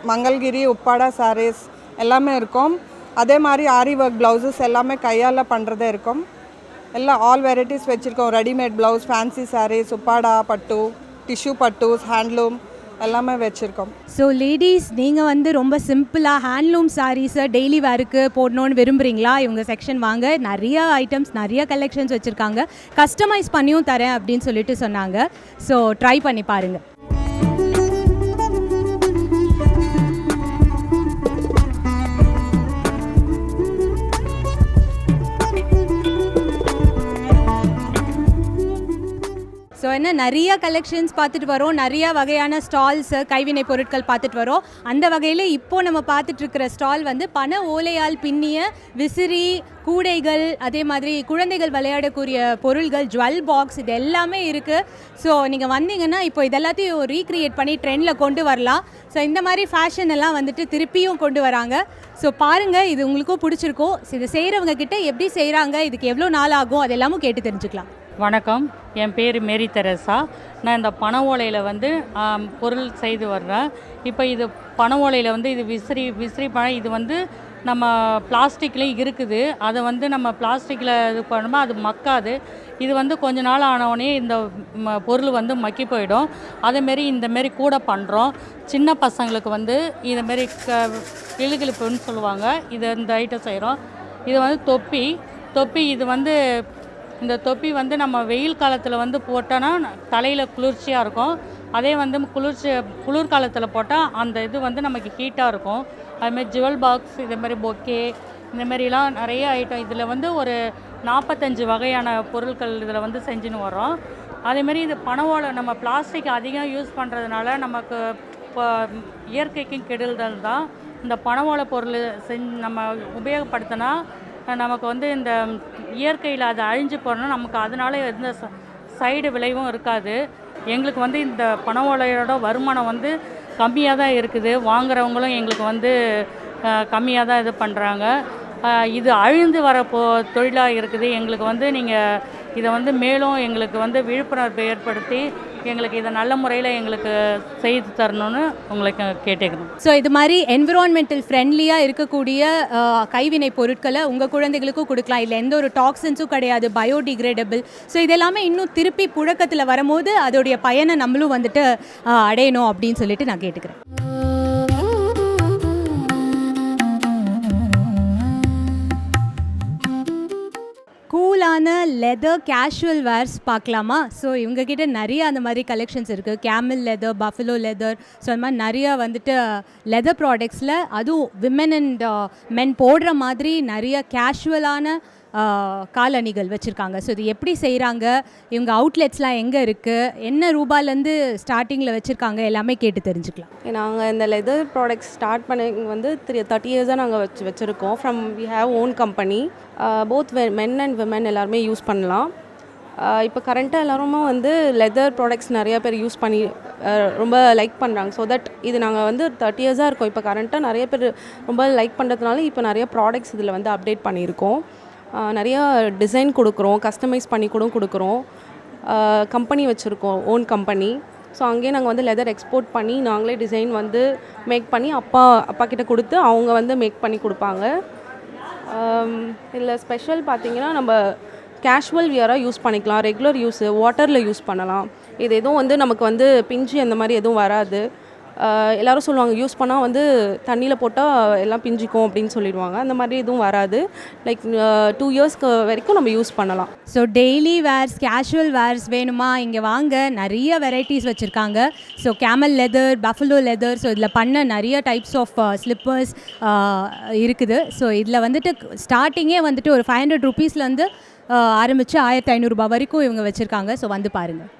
மங்கள்கிரி, உப்பாடா சாரீஸ் எல்லாமே இருக்கும். அதே மாதிரி ஆரி ஒர்க் ப்ளவுசஸ் எல்லாமே கையால் பண்ணுறதே இருக்கும். எல்லாம் ஆல் வெரைட்டிஸ் வச்சுருக்கோம். Readymade blouse, fancy saris, Uppada பட்டு, டிஷ்யூ பட்டூஸ், ஹேண்ட்லூம் எல்லாமே வச்சுருக்கோம். ஸோ லேடிஸ், நீங்கள் வந்து ரொம்ப சிம்பிளாக ஹேண்ட்லூம் சாரீஸை டெய்லி வேருக்கு போடணுன்னு விரும்புகிறீங்களா, இவங்க செக்ஷன் வாங்க. நிறைய ஐட்டம்ஸ், நிறைய கலெக்ஷன்ஸ் வச்சுருக்காங்க. கஸ்டமைஸ் பண்ணியும் தரேன் அப்படின்னு சொல்லிட்டு சொன்னாங்க. ஸோ ட்ரை பண்ணி பாருங்கள். ஸோ என்ன நிறைய கலெக்ஷன்ஸ் பார்த்துட்டு வரோம், நிறைய வகையான ஸ்டால்ஸு, கைவினை பொருட்கள் பார்த்துட்டு வரோம். அந்த வகையில் இப்போது நம்ம பார்த்துட்ருக்கிற ஸ்டால் வந்து பனை ஓலையால் பின்னிய விசிறி, கூடைகள், அதே மாதிரி குழந்தைகள் விளையாடக்கூடிய பொருள்கள், ஜுவல் பாக்ஸ், இது எல்லாமே இருக்குது. ஸோ நீங்கள் வந்தீங்கன்னா இப்போ இதெல்லாத்தையும் ரீக்ரியேட் பண்ணி ட்ரெண்டில் கொண்டு வரலாம். ஸோ இந்த மாதிரி ஃபேஷன் எல்லாம் வந்துட்டு திருப்பியும் கொண்டு வராங்க. ஸோ பாருங்கள், இது உங்களுக்கும் பிடிச்சிருக்கோம். இது செய்கிறவங்க கிட்ட எப்படி செய்கிறாங்க, இதுக்கு எவ்வளோ நாள் ஆகும், அது எல்லாமும் கேட்டு தெரிஞ்சுக்கலாம். வணக்கம், என் பேர் மேரி தெரசா. நான் இந்த பனை ஓலையில் வந்து பொருள் செய்து வர்றேன். இப்போ இது பனை ஓலையில் வந்து இது விசிறி பழம். இது வந்து நம்ம பிளாஸ்டிக்லேயும் இருக்குது. அதை வந்து நம்ம பிளாஸ்டிக்கில் இது பண்ணும்போது அது மக்காது. இது வந்து கொஞ்ச நாள் ஆனவுடனே இந்த பொருள் வந்து மக்கி போயிடும். அதேமாரி இந்தமாரி கூட பண்ணுறோம். சின்ன பசங்களுக்கு வந்து இதேமாரி கிளுகிளுப்புன்னு சொல்லுவாங்க. இந்த ஐட்டம் செய்கிறோம். இது வந்து தொப்பி. இது வந்து இந்த தொப்பி வந்து நம்ம வெயில் காலத்தில் வந்து போட்டோன்னா தலையில் குளிர்ச்சியாக இருக்கும். அதே வந்து குளிர்காலத்தில் போட்டால் அந்த இது வந்து நமக்கு ஹீட்டாக இருக்கும். அதுமாதிரி ஜுவல் பாக்ஸ், இதேமாதிரி பொக்கே, இந்தமாரிலாம் நிறைய ஐட்டம். இதில் வந்து ஒரு 45 வகையான பொருட்கள் இதில் வந்து செஞ்சுன்னு வரோம். அதேமாரி இது பனை ஓலை, நம்ம பிளாஸ்டிக் அதிகம் யூஸ் பண்ணுறதுனால நமக்கு இப்போ இயற்கைக்கும் கெடுதல் தான். இந்த பனை ஓலை பொருள் நம்ம உபயோகப்படுத்தினா நமக்கு வந்து இந்த இயற்கையில் அது அழிஞ்சு போகிறோன்னா நமக்கு அதனால எந்த சைடு விளைவும் இருக்காது. எங்களுக்கு வந்து இந்த பனை ஓலையோட வருமானம் வந்து கம்மியாக தான் இருக்குது. வாங்குறவங்களும் எங்களுக்கு வந்து கம்மியாக தான் இது பண்ணுறாங்க. இது அழிந்து வர தொழிலாக இருக்குது. எங்களுக்கு வந்து நீங்கள் இதை வந்து மேலும் எங்களுக்கு வந்து விழிப்புணர்வு ஏற்படுத்தி எங்களுக்கு இதை நல்ல முறையில் எங்களுக்கு செய்து தரணும்னு உங்களுக்கு கேட்டுக்கணும். ஸோ இது மாதிரி என்விரான்மெண்டல் ஃப்ரெண்ட்லியாக இருக்கக்கூடிய கைவினை பொருட்களை உங்கள் குழந்தைகளுக்கும் கொடுக்கலாம். இல்லை எந்த ஒரு டாக்ஸின்ஸும் கிடையாது, பயோடிகிரேடபிள். ஸோ இதெல்லாமே இன்னும் திருப்பி புழக்கத்தில் வரும்போது அதோடைய பயனை நம்மளும் வந்துட்டு அடையணும் அப்படின்னு சொல்லிட்டு நான் கேட்டுக்கிறேன். டிஃப்ரெண்ட்டான லெதர் கேஷுவல் வேர்ஸ் பார்க்கலாமா? ஸோ இவங்கக்கிட்ட நிறைய அந்த மாதிரி கலெக்ஷன்ஸ் இருக்குது. Camel leather, buffalo leather, so அந்த மாதிரி நிறையா வந்துட்டு லெதர் ப்ராடக்ட்ஸில் அதுவும் விமென் அண்ட் மென் போடுற மாதிரி நிறைய கேஷுவலான காலணிகள் வச்சுருக்காங்க. ஸோ இது எப்படி செய்கிறாங்க, இவங்க அவுட்லெட்ஸ்லாம் எங்கே இருக்குது, என்ன ரூபாயிலேருந்து ஸ்டார்டிங்கில் வச்சுருக்காங்க, எல்லாமே கேட்டு தெரிஞ்சுக்கலாம். நாங்கள் இந்த லெதர் ப்ராடக்ட்ஸ் ஸ்டார்ட் பண்ணி வந்து 30 இயர்ஸாக நாங்கள் வச்சுருக்கோம். From we have own company. Both men and women எல்லாருமே யூஸ் பண்ணலாம். இப்போ கரண்ட்டாக எல்லாருமே வந்து லெதர் ப்ராடக்ட்ஸ் நிறையா பேர் யூஸ் பண்ணி ரொம்ப லைக் பண்ணுறாங்க. ஸோ தட் இது நாங்கள் வந்து 30 இயர்ஸாக இருக்கோம். இப்போ கரண்ட்டாக நிறைய பேர் ரொம்ப லைக் பண்ணுறதுனால இப்போ நிறைய ப்ராடக்ட்ஸ் இதில் வந்து அப்டேட் பண்ணியிருக்கோம். நிறையா டிசைன் கொடுக்குறோம், கஸ்டமைஸ் பண்ணி கூட கொடுக்குறோம். கம்பெனி வச்சுருக்கோம், ஓன் கம்பெனி. ஸோ அங்கேயே நாங்கள் வந்து லெதர் எக்ஸ்போர்ட் பண்ணி நாங்களே டிசைன் வந்து மேக் பண்ணி அப்பா கிட்ட கொடுத்து அவங்க வந்து மேக் பண்ணி கொடுப்பாங்க. இதில் ஸ்பெஷல் பார்த்திங்கன்னா நம்ம கேஷுவல் வியராக யூஸ் பண்ணிக்கலாம், ரெகுலர் யூஸு, வாட்டரில் யூஸ் பண்ணலாம். இது எதுவும் வந்து நமக்கு வந்து பிஞ்சு அந்த மாதிரி எதுவும் வராது. எல்லோரும் சொல்லுவாங்க யூஸ் பண்ணால் வந்து தண்ணியில் போட்டால் எல்லாம் பிஞ்சிக்கும் அப்படின்னு சொல்லிடுவாங்க. அந்த மாதிரி எதுவும் வராது. லைக் 2 இயர்ஸ்க்கு வரைக்கும் நம்ம யூஸ் பண்ணலாம். So daily wears, casual wears வேணுமா, இங்கே வாங்க, நிறைய வெரைட்டிஸ் வச்சுருக்காங்க. So camel leather, buffalo leather, so இதில் பண்ண நிறைய டைப்ஸ் ஆஃப் ஸ்லிப்பர்ஸ் இருக்குது. ஸோ இதில் வந்துட்டு ஸ்டார்டிங்கே வந்துட்டு ஒரு 500 ருபீஸ்லேருந்து ஆரம்பித்து 1500 ரூபாய் வரைக்கும் இவங்க வச்சுருக்காங்க. ஸோ வந்து பாருங்கள்.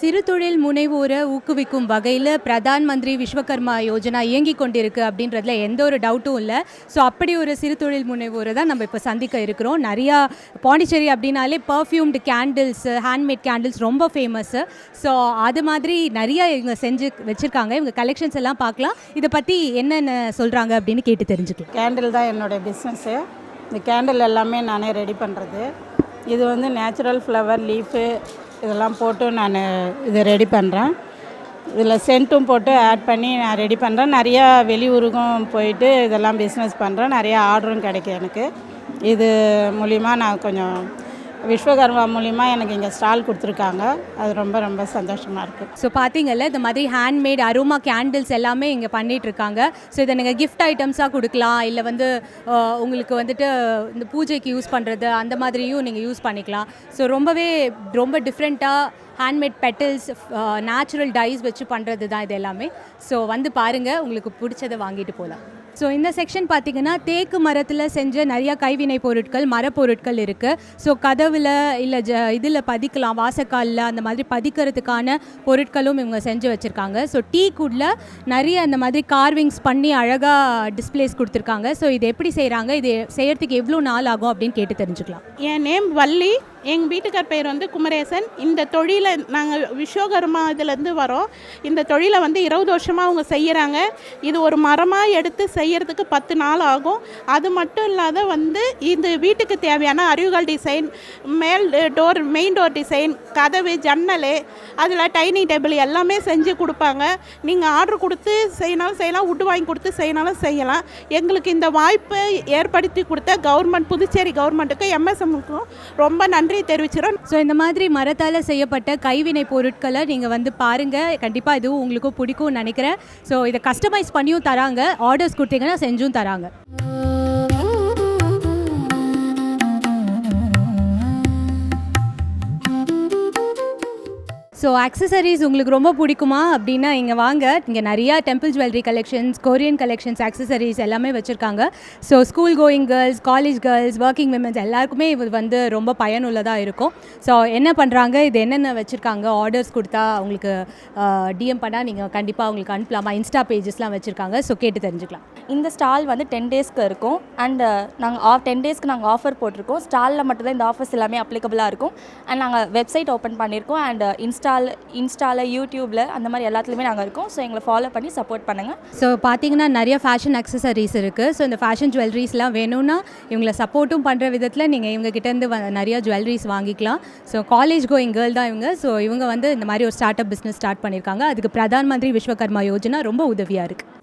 சிறு தொழில் முனைவோரை ஊக்குவிக்கும் வகையில் பிரதான் மந்திரி விஸ்வகர்மா யோஜனா இயங்கி கொண்டிருக்கு அப்படின்றதுல எந்த ஒரு டவுட்டும் இல்லை. ஸோ அப்படி ஒரு சிறு தொழில் முனைவோரை தான் நம்ம இப்போ சந்திக்க இருக்கிறோம். நிறையா பாண்டிச்சேரி அப்படின்னாலே பர்ஃப்யூம்டு கேண்டில்ஸ், ஹேண்ட்மேட் கேண்டில்ஸ் ரொம்ப ஃபேமஸ்ஸு. ஸோ அது மாதிரி நிறையா இவங்க செஞ்சு வச்சுருக்காங்க. இவங்க கலெக்ஷன்ஸ் எல்லாம் பார்க்கலாம். இதை பற்றி என்னென்ன சொல்கிறாங்க அப்படின்னு கேட்டு தெரிஞ்சுக்கலாம். கேண்டில் தான் என்னோடய பிஸ்னஸ்ஸு. இந்த கேண்டில் எல்லாமே நானே ரெடி பண்ணுறது. இது வந்து நேச்சுரல் ஃப்ளவர், லீஃபு இதெல்லாம் போட்டு நான் இதை ரெடி பண்ணுறேன். இதில் சென்ட்டும் போட்டு ஆட் பண்ணி நான் ரெடி பண்ணுறேன். நிறையா வெளியூருக்கும் போயிட்டு இதெல்லாம் பிஸ்னஸ் பண்ணுறேன். நிறையா ஆர்டரும் கிடைக்கும் எனக்கு. இது மூலிமா நான் கொஞ்சம் விஸ்வகர்மா மூலிமா எனக்கு இங்கே ஸ்டால் கொடுத்துருக்காங்க. அது ரொம்ப ரொம்ப சந்தோஷமாக இருக்குது. ஸோ பார்த்தீங்கல்ல, இந்த மாதிரி ஹேண்ட்மேட் அரோமா கேண்டில்ஸ் எல்லாமே இங்கே பண்ணிகிட்ருக்காங்க. ஸோ இதை நீங்கள் கிஃப்ட் ஐட்டம்ஸாக கொடுக்கலாம், இல்லை வந்து உங்களுக்கு வந்துட்டு இந்த பூஜைக்கு யூஸ் பண்ணுறது அந்த மாதிரியும் நீங்கள் யூஸ் பண்ணிக்கலாம். ஸோ ரொம்ப டிஃப்ரெண்ட்டாக ஹேண்ட்மேட் பெட்டல்ஸ், நேச்சுரல் டைஸ் வச்சு பண்ணுறது தான் இது எல்லாமே. ஸோ வந்து பாருங்கள், உங்களுக்கு பிடிச்சதை வாங்கிட்டு போகலாம். ஸோ இந்த செக்ஷன் பார்த்திங்கன்னா தேக்கு மரத்தில் செஞ்ச நிறையா கைவினை பொருட்கள், மரப்பொருட்கள் இருக்குது. ஸோ கதவில் இல்லை இதில் பதிக்கலாம், வாசக்காலில் அந்த மாதிரி பதிக்கிறதுக்கான பொருட்களும் இவங்க செஞ்சு வச்சுருக்காங்க. ஸோ டீக்குள்ள நிறைய அந்த மாதிரி கார்விங்ஸ் பண்ணி அழகாக டிஸ்பிளேஸ் கொடுத்துருக்காங்க. ஸோ இது எப்படி செய்கிறாங்க, இது செய்கிறதுக்கு எவ்வளோ நாள் ஆகும் அப்படின்னு கேட்டு தெரிஞ்சுக்கலாம். என் நேம் வள்ளி, எங்கள் வீட்டுக்கார் பேர் வந்து குமரேசன். இந்த தொழிலை நாங்கள் விஸ்வகர்மா இதிலேருந்து வரோம். இந்த தொழிலை வந்து 20 வருஷமாக அவங்க செய்கிறாங்க. இது ஒரு மரமாக எடுத்து செய்கிறதுக்கு 10 நாள் ஆகும். அது மட்டும் இல்லாத வந்து இது வீட்டுக்கு தேவையான அரிவுகள் டிசைன், மெயின் டோர் டிசைன், கதவு, ஜன்னல், அதில் டைனிங் டேபிள் எல்லாமே செஞ்சு கொடுப்பாங்க. நீங்கள் ஆர்டர் கொடுத்து செய்யனாலும் செய்யலாம், வுட் வாங்கி கொடுத்து செய்யனாலும் செய்யலாம். எங்களுக்கு இந்த வாய்ப்பை ஏற்படுத்தி கொடுத்த கவர்மெண்ட், புதுச்சேரி கவர்மெண்ட்டுக்கு, எம்எஸ்எம்முக்கும் ரொம்ப நன்றி தெரிவிச்சிடும். ஸோ இந்த மாதிரி மரத்தால் செய்யப்பட்ட கைவினை பொருட்களை நீங்கள் வந்து பாருங்கள். கண்டிப்பாக இதுவும் உங்களுக்கும் பிடிக்கும்னு நினைக்கிறேன். ஸோ இதை கஸ்டமைஸ் பண்ணியும் தராங்க, ஆர்டர்ஸ் கொடுத்தீங்கன்னா செஞ்சும் தராங்க. ஸோ அக்சசரிஸ் உங்களுக்கு ரொம்ப பிடிக்குமா அப்படின்னா இங்கே வாங்க. இங்கே நிறையா temple jewellery collections, Korean collections, accessories எல்லாமே வச்சுருக்காங்க. So school going girls, college girls, working women's எல்லாருக்குமே இது வந்து ரொம்ப பயனுள்ளதாக இருக்கும். ஸோ என்ன பண்ணுறாங்க, இது என்னென்ன வச்சுருக்காங்க, ஆர்டர்ஸ் கொடுத்தா உங்களுக்கு டிஎம் பண்ணால் நீங்கள் கண்டிப்பாக உங்களுக்கு அனுப்பலாமா, இன்ஸ்டா பேஜஸ்லாம் வச்சுருக்காங்க. ஸோ கேட்டு தெரிஞ்சுக்கலாம். இந்த ஸ்டால் வந்து 10 டேஸ்க்கு இருக்கும். அண்ட் நாங்கள் 10 டேஸ்க்கு நாங்கள் ஆஃபர் போட்டிருக்கோம். ஸ்டாலில் மட்டும்தான் இந்த ஆஃபர்ஸ் எல்லாமே அப்ளிகபிளாக இருக்கும். அண்ட் நாங்கள் வெப்சைட் ஓப்பன் பண்ணியிருக்கோம். அண்ட் இன்ஸ்டாவில், யூடியூப்பில் அந்த மாதிரி எல்லாத்துலேயுமே நாங்கள் இருக்கோம். ஸோ எங்களை ஃபாலோ பண்ணி சப்போர்ட் பண்ணுங்கள். ஸோ பார்த்தீங்கன்னா நிறைய ஃபேஷன் அக்சசரிஸ் இருக்குது. ஸோ இந்த ஃபேஷன் ஜுவல்லரிஸ்லாம் வேணும்னா இவங்களை சப்போர்ட்டும் பண்ணுற விதத்தில் நீங்கள் இவங்ககிட்டேருந்து நிறைய ஜுவல்லரிஸ் வாங்கிக்கலாம். ஸோ காலேஜ் கோயிங் கேர்ள் தான் இவங்க. ஸோ இவங்க வந்து இந்த மாதிரி ஒரு ஸ்டார்ட் அப் பிஸ்னஸ் ஸ்டார்ட் பண்ணியிருக்காங்க. அதுக்கு பிரதான் மந்திரி விஸ்வகர்மா யோஜனா ரொம்ப உதவியாக இருக்குது.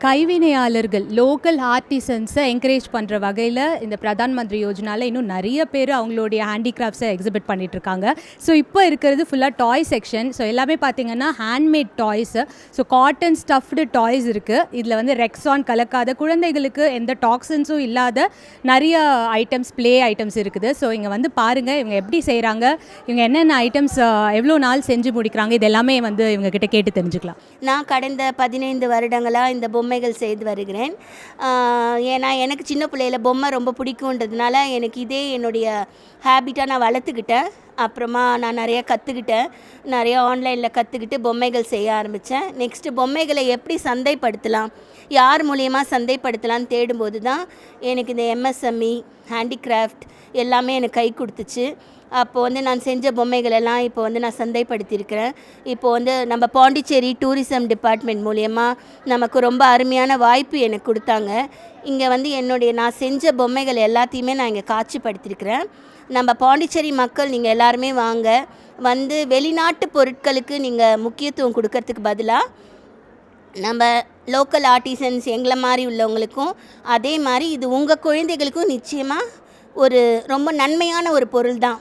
கைவினையாளர்கள் லோக்கல் ஆர்டிசன்ஸை என்கரேஜ் பண்ணுற வகையில் இந்த பிரதான் மந்திரி யோஜனாவில் இன்னும் நிறைய பேர் அவங்களுடைய ஹேண்டிகிராஃப்ட்ஸை எக்ஸிபிட் பண்ணிகிட்ருக்காங்க. ஸோ இப்போ இருக்கிறது ஃபுல்லாக டாய் செக்ஷன். ஸோ எல்லாமே பார்த்திங்கன்னா handmade toys. So cotton stuffed toys இருக்குது. இதில் வந்து ரெக்ஸான் கலக்காத, குழந்தைகளுக்கு எந்த டாக்ஸின்ஸும் இல்லாத நிறைய ஐட்டம்ஸ், ப்ளே ஐட்டம்ஸ் இருக்குது. ஸோ இங்கே வந்து பாருங்கள் இவங்க எப்படி செய்கிறாங்க, இவங்க என்னென்ன ஐட்டம்ஸ் எவ்வளோ நாள் செஞ்சு முடிக்கிறாங்க, இது எல்லாமே வந்து இவங்ககிட்ட கேட்டு தெரிஞ்சுக்கலாம். நான் கடந்த 15 வருடங்களாக இந்த பொம்மைகள் செய்து வருகிறேன். ஏன்னா எனக்கு சின்ன பிள்ளையில பொம்மை ரொம்ப பிடிக்குன்றதுனால எனக்கு இதே என்னுடைய ஹேபிட்டாக நான் வளர்த்துக்கிட்டேன். அப்புறமா நான் நிறையா கற்றுக்கிட்டேன், நிறையா ஆன்லைனில் கற்றுக்கிட்டு பொம்மைகள் செய்ய ஆரம்பித்தேன். நெக்ஸ்ட்டு பொம்மைகளை எப்படி சந்தைப்படுத்தலாம், யார் மூலியமாக சந்தைப்படுத்தலான்னு தேடும்போது தான் எனக்கு இந்த எம்எஸ்எம்இ ஹேண்டிகிராஃப்ட் எல்லாமே எனக்கு கை கொடுத்துச்சு. அப்போது வந்து நான் செஞ்ச பொம்மைகள் எல்லாம் இப்போ வந்து நான் சந்தைப்படுத்தியிருக்கிறேன். இப்போ வந்து நம்ம பாண்டிச்சேரி டூரிசம் டிபார்ட்மெண்ட் மூலயமா நமக்கு ரொம்ப அருமையான வாய்ப்பு எனக்கு கொடுத்தாங்க. இங்கே வந்து நான் செஞ்ச பொம்மைகள் எல்லாத்தையுமே நான் இங்கே காட்சிப்படுத்தியிருக்கிறேன். நம்ம பாண்டிச்சேரி மக்கள் நீங்கள் எல்லாருமே வாங்க, வந்து வெளிநாட்டு பொருட்களுக்கு நீங்கள் முக்கியத்துவம் கொடுக்கறதுக்கு பதிலாக நம்ம லோக்கல் ஆர்டிசன்ஸ் எங்களை மாதிரி உள்ளவங்களுக்கும் அதே மாதிரி இது உங்கள் குழந்தைகளுக்கும் நிச்சயமாக ஒரு ரொம்ப நன்மையான ஒரு பொருள் தான்,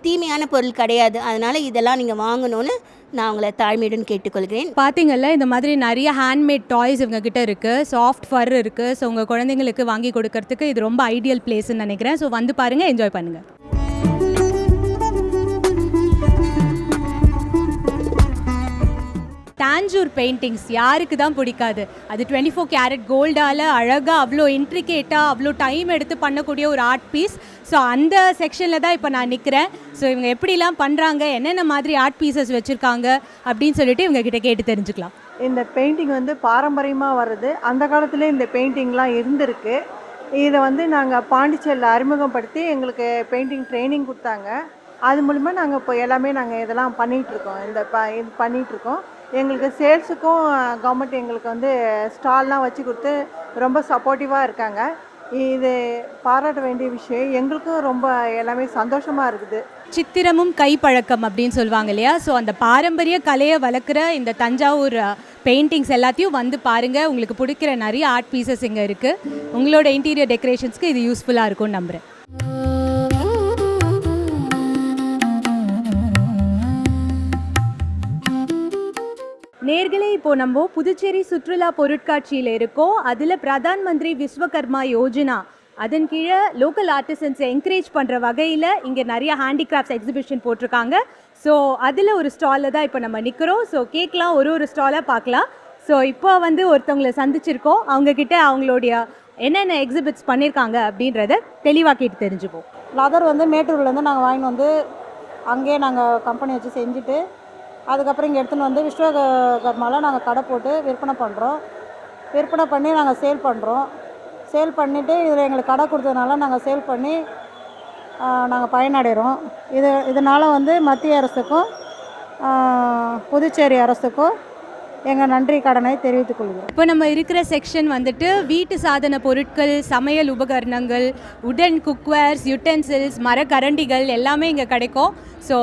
தீமையான பொருள் கிடையாது. அதனால் இதெல்லாம் நீங்கள் வாங்கணும்னு நான் உங்களை தாழ்மையுடன் கேட்டுக்கொள்கிறேன். பார்த்தீங்கல்ல, இந்த மாதிரி நிறைய ஹேண்ட்மேட் டாய்ஸ் இவங்ககிட்ட இருக்குது. சாஃப்ட் ஃபர் இருக்குது. ஸோ உங்கள் குழந்தைங்களுக்கு வாங்கி கொடுக்கறதுக்கு இது ரொம்ப ஐடியல் பிளேஸ்ன்னு நினைக்கிறேன். ஸோ வந்து பாருங்கள், என்ஜாய் பண்ணுங்கள். தாஞ்சூர் பெயிண்டிங்ஸ் யாருக்கு தான் பிடிக்காது? அது 24 கேரட் கோல்டால் அழகாக அவ்வளோ இன்ட்ரிகேட்டாக அவ்வளோ டைம் எடுத்து பண்ணக்கூடிய ஒரு ஆர்ட் பீஸ். ஸோ அந்த செக்ஷனில் தான் இப்போ நான் நிற்கிறேன். ஸோ இவங்க எப்படிலாம் பண்ணுறாங்க, என்னென்ன மாதிரி ஆர்ட் பீசஸ் வச்சுருக்காங்க அப்படின்னு சொல்லிட்டு இவங்ககிட்ட கேட்டு தெரிஞ்சுக்கலாம். இந்த பெயிண்டிங் வந்து பாரம்பரியமாக வருது. அந்த காலத்துலேயே இந்த பெயிண்டிங்லாம் இருந்திருக்கு. இதை வந்து நாங்கள் பாண்டிச்சேரியில் அறிமுகப்படுத்தி எங்களுக்கு பெயிண்டிங் ட்ரைனிங் கொடுத்தாங்க. அது மூலிமா நாங்கள் இப்போ எல்லாமே நாங்கள் இதெல்லாம் பண்ணிகிட்ருக்கோம். இது பண்ணிகிட்ருக்கோம். எங்களுக்கு சேல்ஸுக்கும் கவர்மெண்ட் எங்களுக்கு வந்து ஸ்டால்லாம் வச்சு கொடுத்து ரொம்ப சப்போர்ட்டிவாக இருக்காங்க. இது பாராட்ட வேண்டிய விஷயம். எங்களுக்கும் ரொம்ப எல்லாமே சந்தோஷமாக இருக்குது. சித்திரமும் கைப்பழக்கம் அப்படின்னு சொல்லுவாங்க இல்லையா? ஸோ அந்த பாரம்பரிய கலையை வளர்க்குற இந்த தஞ்சாவூர் பெயிண்டிங்ஸ் எல்லாத்தையும் வந்து பாருங்கள். உங்களுக்கு பிடிக்கிற நிறைய ஆர்ட் பீசஸ் இங்கே இருக்குது. உங்களோட இன்டீரியர் டெக்கரேஷன்ஸ்க்கு இது யூஸ்ஃபுல்லாக இருக்கும்னு நம்புகிறேன். நேர்களே, இப்போது நம்ம புதுச்சேரி சுற்றுலா பொருட்காட்சியில் இருக்கோம். அதில் பிரதான் மந்திரி விஸ்வகர்மா யோஜனா அதன் கீழே லோக்கல் ஆர்டிசன்ஸை என்கரேஜ் பண்ணுற வகையில் இங்கே நிறைய ஹேண்டிகிராஃப்ட்ஸ் எக்ஸிபிஷன் போட்டிருக்காங்க. ஸோ அதில் ஒரு ஸ்டாலில் தான் இப்போ நம்ம நிற்கிறோம். ஸோ கேட்கலாம், ஒரு ஸ்டாலாக பார்க்கலாம். ஸோ இப்போ வந்து ஒருத்தவங்களை சந்திச்சிருக்கோம். அவங்கக்கிட்ட அவங்களுடைய என்னென்ன எக்ஸிபிட்ஸ் பண்ணியிருக்காங்க அப்படின்றத தெளிவாக கேட்டு தெரிஞ்சுப்போம். லதர் வந்து மேட்டூர்லேருந்து நாங்கள் வாங்கிட்டு வந்து அங்கேயே நாங்கள் கம்பெனி வச்சு செஞ்சுட்டு அதுக்கப்புறம் இங்கே எடுத்துன்னு வந்து விஸ்வகர்மாவில் நாங்கள் கடை போட்டு விற்பனை பண்ணுறோம். விற்பனை பண்ணி நாங்கள் சேல் பண்ணுறோம். சேல் பண்ணிவிட்டு இதில் எங்களுக்கு கடை கொடுத்ததுனால நாங்கள் சேல் பண்ணி நாங்கள் பயனடைகிறோம். இதனால் வந்து மத்திய அரசுக்கும் புதுச்சேரி அரசுக்கும் எங்கள் நன்றி கடனை தெரிவித்துக் கொள்கிறோம். இப்போ நம்ம இருக்கிற செக்ஷன் வந்துட்டு வீட்டு சாதன பொருட்கள், சமையல் உபகரணங்கள், உடன் குக்வேர்ஸ், யுட்டென்சில்ஸ், மரக்கரண்டிகள் எல்லாமே இங்கே கிடைக்கும். ஸோ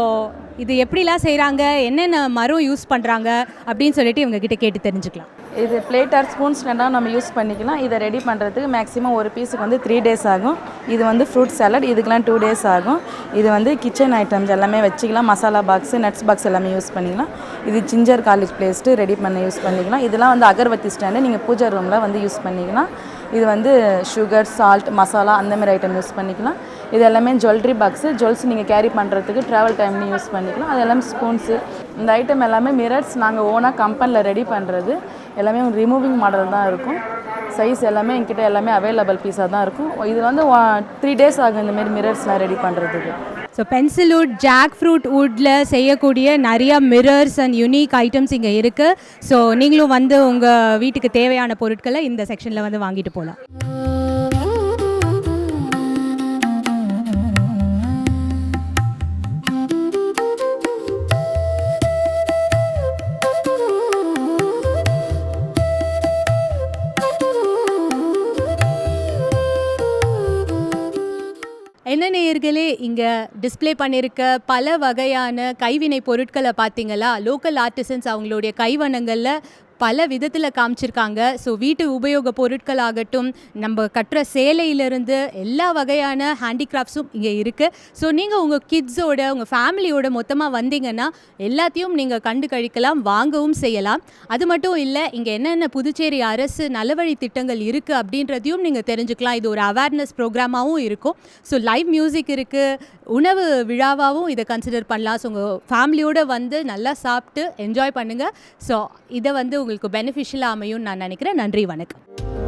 இது எப்படிலாம் செய்கிறாங்க, என்னென்ன மரம் யூஸ் பண்ணுறாங்க அப்படின்னு சொல்லிட்டு இவங்ககிட்ட கேட்டு தெரிஞ்சுக்கலாம். இது பிளேட் ஆர் ஸ்பூன்ஸ் வேணால் நம்ம யூஸ் பண்ணிக்கலாம். இதை ரெடி பண்ணுறதுக்கு மேக்ஸிமம் ஒரு பீஸுக்கு வந்து 3 days ஆகும். இது வந்து ஃப்ரூட் சாலட், இதுக்கெலாம் 2 days ஆகும். இது வந்து கிச்சன் ஐட்டம்ஸ் எல்லாமே வச்சுக்கலாம். மசாலா பாக்ஸு, நட்ஸ் பாக்ஸ் எல்லாமே யூஸ் பண்ணிக்கலாம். இது ஜிஞ்சர் கார்லிக் பேஸ்ட்டு ரெடி பண்ண யூஸ் பண்ணிக்கலாம். இதெல்லாம் வந்து அகர்பத்தி ஸ்டாண்டு நீங்கள் பூஜை ரூமில் வந்து யூஸ் பண்ணிக்கலாம். இது வந்து சுகர், சால்ட், மசாலா அந்தமாதிரி ஐட்டம் யூஸ் பண்ணிக்கலாம். இது எல்லாமே ஜுவல்லரி பாக்ஸு, ஜுவல்ஸ் நீங்கள் கேரி பண்ணுறதுக்கு ட்ராவல் டைம்லையும் யூஸ் பண்ணிக்கலாம். அது எல்லாமே ஸ்பூன்ஸு. இந்த ஐட்டம் எல்லாமே மிரர்ஸ் நாங்கள் ஓனாக கம்பெனியில் ரெடி பண்ணுறது. எல்லாமே ரிமூவிங் மாடல் தான் இருக்கும். சைஸ் எல்லாமே என்கிட்ட எல்லாமே அவைலபிள் பீஸாக தான் இருக்கும். இது வந்து 3 days ஆகும் இந்தமாரி மிரர்ஸ்லாம் ரெடி பண்ணுறதுக்கு. So pencil wood, jackfruit வுட்டில் செய்யக்கூடிய நிறையா மிரர்ஸ் அண்ட் யூனிக் ஐட்டம்ஸ் இங்கே இருக்குது. ஸோ நீங்களும் வந்து உங்கள் வீட்டுக்கு தேவையான பொருட்களை இந்த செக்ஷனில் வந்து வாங்கிட்டு போகலாம். என்ன நேயர்களே, இங்கே டிஸ்ப்ளே பண்ணியிருக்க பல வகையான கைவினை பொருட்களை பார்த்தீங்களா? லோக்கல் ஆர்டிசன்ஸ் அவங்களுடைய கைவண்ணங்களில் பல விதத்தில் காமிச்சிருக்காங்க. ஸோ வீட்டு உபயோக பொருட்களாகட்டும், நம்ம கட்டுற சேலையிலிருந்து எல்லா வகையான ஹேண்டிகிராஃப்ட்ஸும் இங்கே இருக்குது. ஸோ நீங்கள் உங்கள் கிட்ஸோட உங்கள் ஃபேமிலியோட மொத்தமாக வந்தீங்கன்னா எல்லாத்தையும் நீங்கள் கண்டு கழிக்கலாம், வாங்கவும் செய்யலாம். அது மட்டும் இல்லை, இங்கே என்னென்ன புதுச்சேரி அரசு நலவழி திட்டங்கள் இருக்குது அப்படின்றதையும் நீங்கள் தெரிஞ்சுக்கலாம். இது ஒரு அவேர்னஸ் ப்ரோக்ராமாகவும் இருக்கும். ஸோ லைவ் மியூசிக் இருக்குது, உணவு விழாவாகவும் இதை கன்சிடர் பண்ணலாம். ஸோ உங்கள் ஃபேமிலியோடு வந்து நல்லா சாப்பிட்டு என்ஜாய் பண்ணுங்கள். ஸோ இதை வந்து உங்களுக்கு பெனிஃபிஷியலாக அமையும்னு நான் நினைக்கிறேன். நன்றி, வணக்கம்.